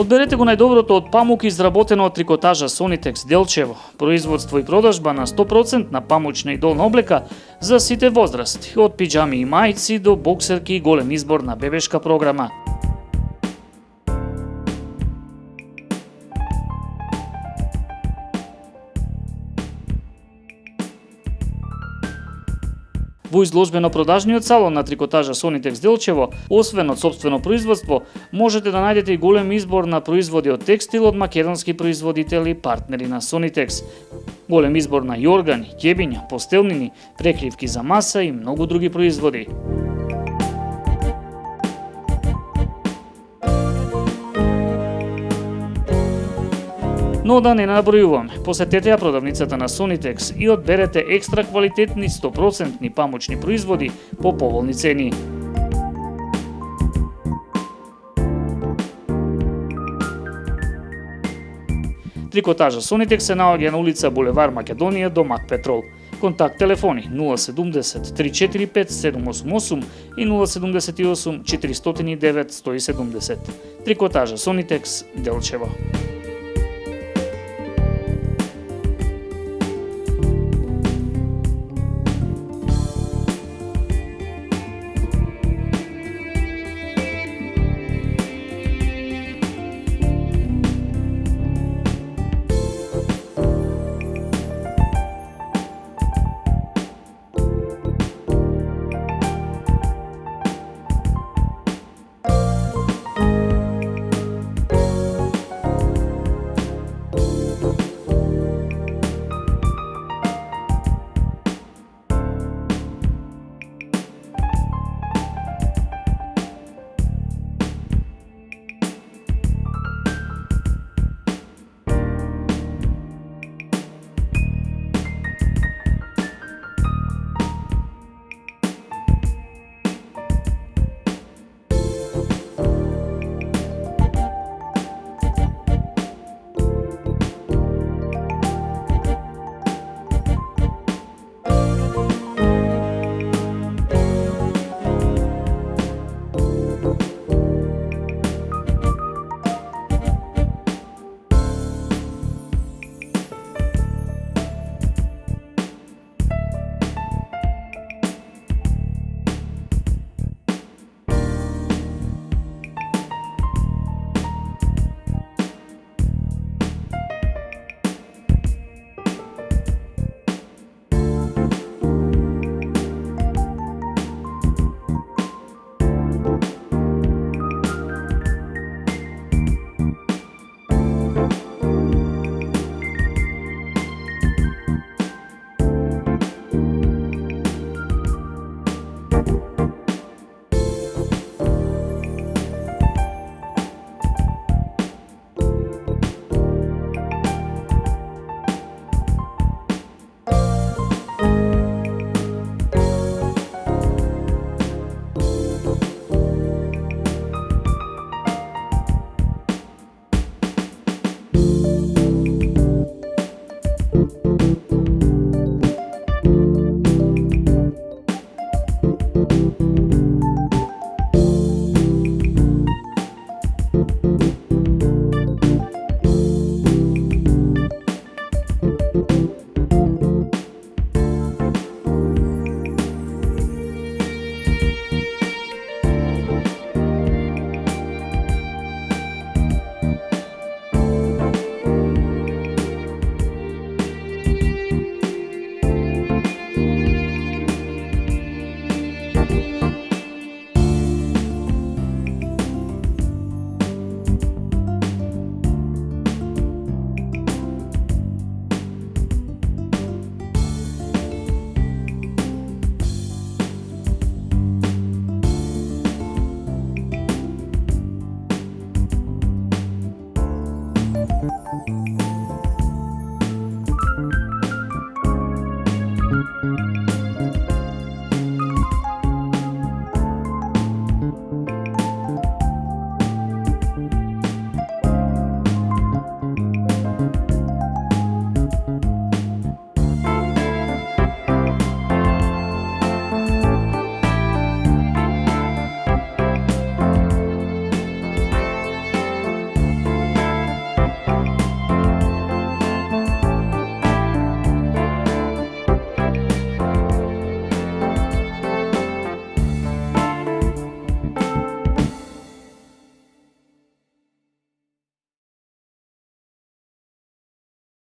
Одберете го најдоброто од памук изработено од трикотажа Sonitex Делчево, производство и продажба на 100% на памучна и долна облека за сите возрасти, од пиџами и мајци до боксерки и голем избор на бебешка програма. Во изложбено-продажниот салон на трикотажа Sonitex Делчево, освен од сопствено производство, можете да најдете и голем избор на производи од текстил од македонски производители партнери на Sonitex. Голем избор на јоргани, ќебиња, постелнини, прекривки за маса и многу други производи. Но да не набројуваме, посетете ја продавницата на Sonitex и одберете екстра квалитетни 100% памучни производи по поволни цени. Трикотажа Sonitex се наоѓа на улица Булевар Македонија до Мак Петрол. Контакт телефони 070 345 788 и 078 409 170. Трикотажа Sonitex Делчево.